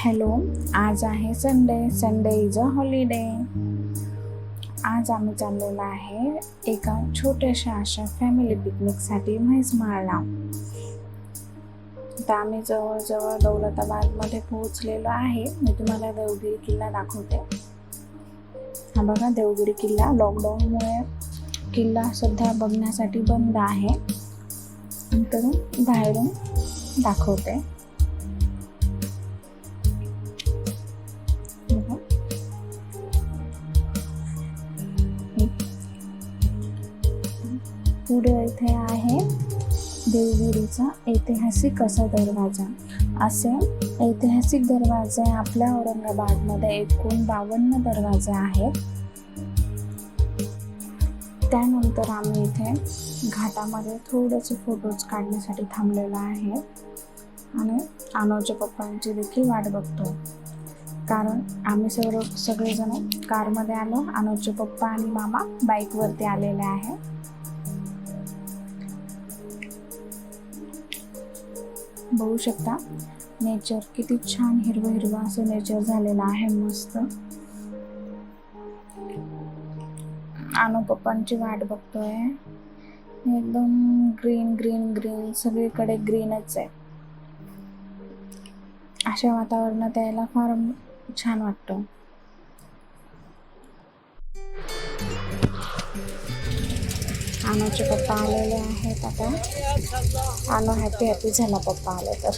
Hello, आज आहे Sunday is a holiday. आज आम्ही चाललेलो आहे एका छोट्याशा अशा फॅमिली पिकनिकसाठी म्हैसमाळला. तर आम्ही जवळजवळ दौलताबादमध्ये पोहोचलेलो आहे. मी तुम्हाला देवगिरी किल्ला दाखवते. हा बघा, देवगिरी किल्ला. लॉकडाऊनमुळे किल्ला सध्या बघण्यासाठी बंद आहे, तर बाहेरून दाखवते. पुढे इथे आहे देवगिरीचा ऐतिहासिक असा दरवाजा. असे ऐतिहासिक दरवाजे आपल्या औरंगाबादमध्ये एकूण 52 दरवाजे आहेत. त्यानंतर आम्ही इथे घाटामध्ये थोडेसे फोटोज काढण्यासाठी थांबलेलो आहे आणि आनवच्या पप्पांची देखील वाट बघतो, कारण आम्ही सगळेजण कारमध्ये आलो. आनवचे पप्पा आणि मामा बाईकवरती आलेले आहे. बघू शकता नेचर किती छान, हिरवं असं नेचर झालेलं आहे. मस्त. आनव पप्पांची वाट बघतोय. एकदम ग्रीन सगळीकडे ग्रीनच आहे. अशा वातावरणात यायला फार छान वाटतं. आनवचे पप्पा आलेले आहेत. आता आनव हॅपी झाला पप्पा आले तर.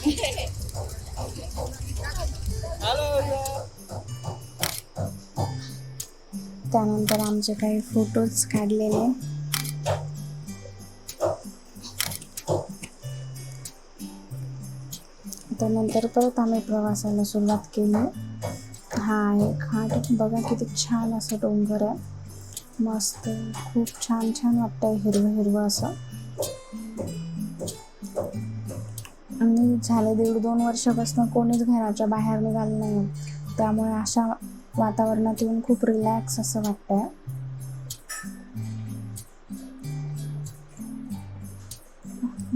त्यानंतर आमचे काही फोटोज काढलेले. त्यानंतर परत आम्ही प्रवासाला सुरुवात केली. हा आहे घाट. बघा किती छान असं डोंगर आहे. मस्त, खूप छान वाटतंय हिरवं असं. आणि झाले 1.5-2 वर्षापासून कोणीच घराच्या बाहेर निघालं नाही, त्यामुळे अशा वातावरणात येऊन खूप रिलॅक्स असं वाटतंय.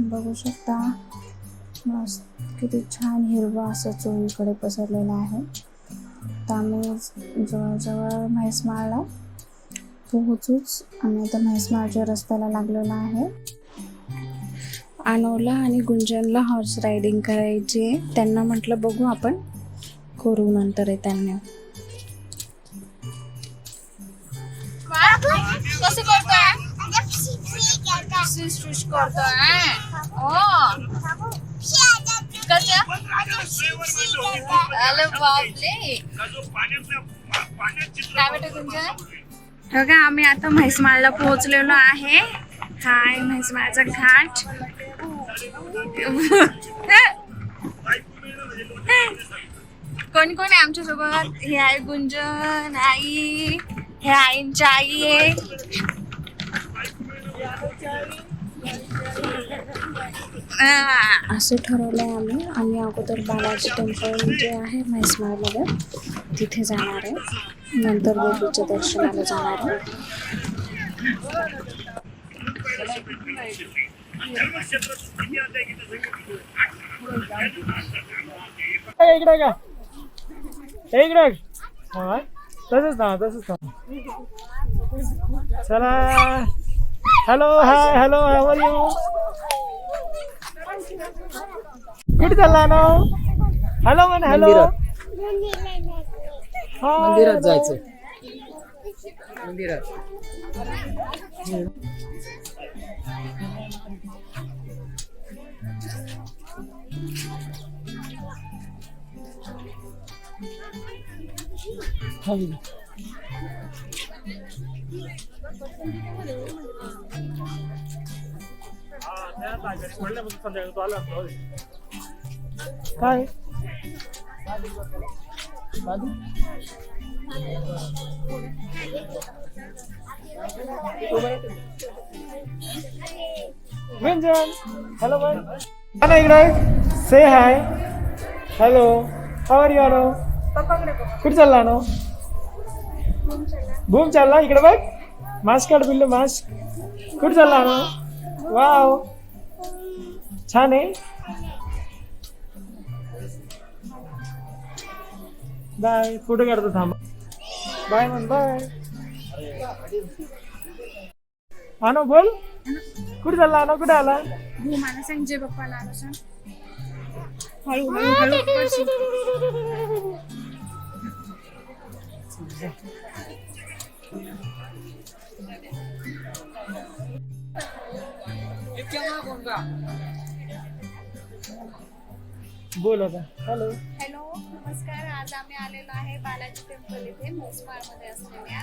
बघू शकता मस्त किती छान हिरवं असं चोहीकडे पसरलेलं आहे. तर आम्ही जवळजवळ म्हैसमाळला पोहोचूच आणि आता म्हैसमाळच्या रस्त्याला लागलेला आहे. आनवला आणि गुंजनला हॉर्स रायडिंग करायची. त्यांना म्हटलं बघू आपण करू नंतर त्यांना. कसं करतोय? बघा, आम्ही आता म्हैसमाळला पोहोचलेलो आहे. हा आहे म्हैसमाळचा घाट. कोण कोण आहे आमच्या सोबत? हे आहे गुंजन, आई, हे आईंची आई आहे. असं ठरवलंय आम्ही अगोदर बालाजी टेम्पल जे आहे म्हैसमाळमध्ये तिथे जाणार आहे, नंतर देवीच्या दर्शनाला जाणार आहे. तसंच ना. चला. Hello, hi, hello, how are you? कुठे चालला ना? हॅलो म्हण. हॅलो. मंदिरात जायचं. मंदिरात काय गुंजन, हॅलो म्हण. ना इकडे say hi. Hello, how are you? आनो कुठे चालला? नो बूम चालला. इकडे बघ, मास्क काढ. बिल्लो मास्क. कुठे चालला? नो वाव, छान आहे. बाय. फोटो काढतो थांबा. बाय म्हण. बाय. आनो बोल. कुठे चालला आनो? कुठे आला? मला सांग जे बाप्पाला आलो सांग. हळू हळू हळू करशील. बोल आता. हॅलो. हॅलो नमस्कार. आज आम्ही आलेलो आहे बालाजी टेम्पल इथे म्हैसमाळ मध्ये असलेल्या.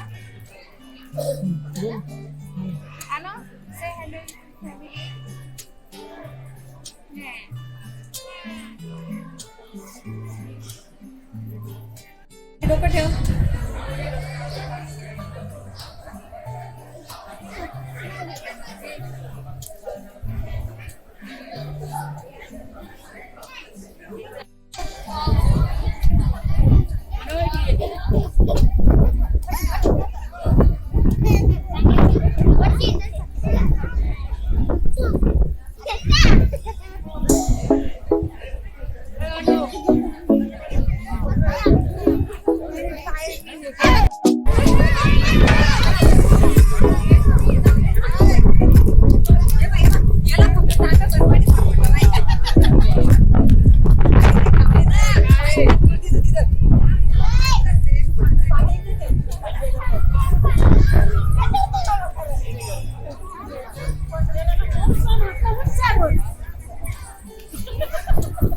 हॅलो से हॅलो फॅमिली. डोकं ठेव.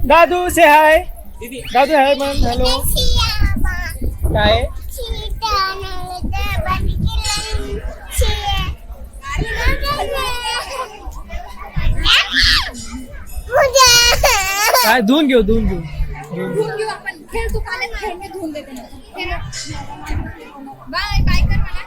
दादू से हाय. दादू हाय म्हण. हॅलो. काय? काय धुवून घेऊ. धुवून घेऊ आपण. खेळ तू काले खेळ मी धुवून देते. बाय बाय कर मला.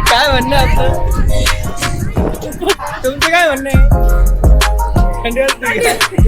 काय म्हणणं आपलं? तुमचं काय म्हणणं आहे? थंडी वाजते.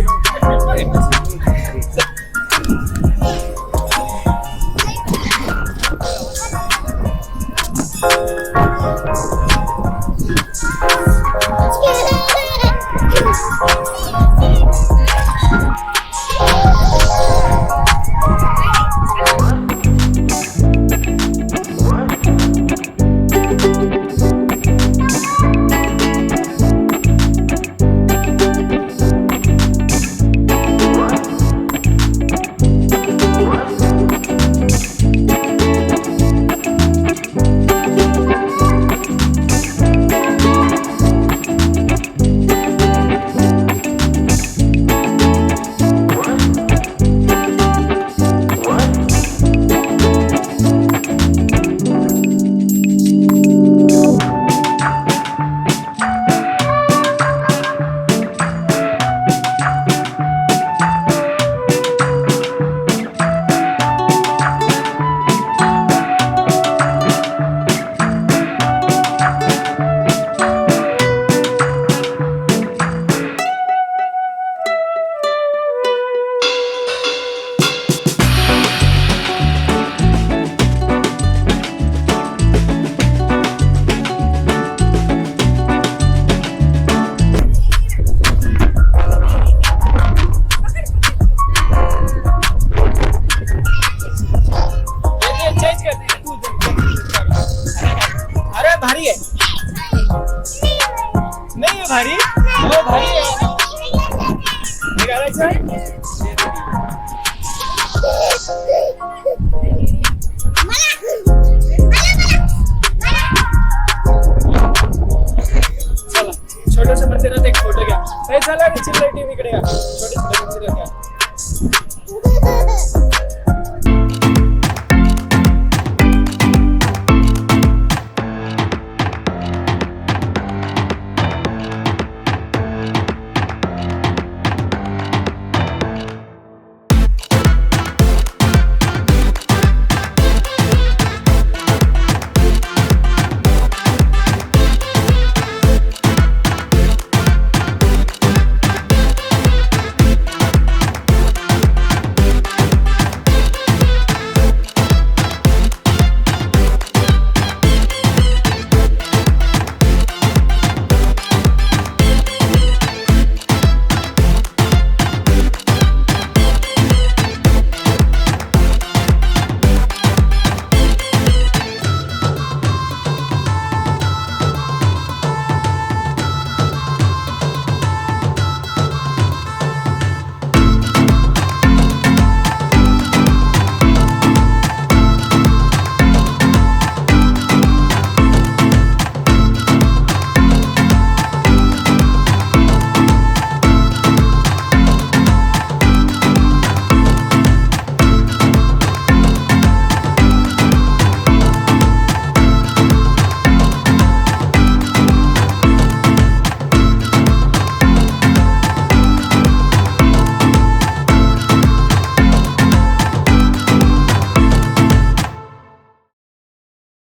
चिल्लर टीम इकडे या छोटी चिल्लर टीम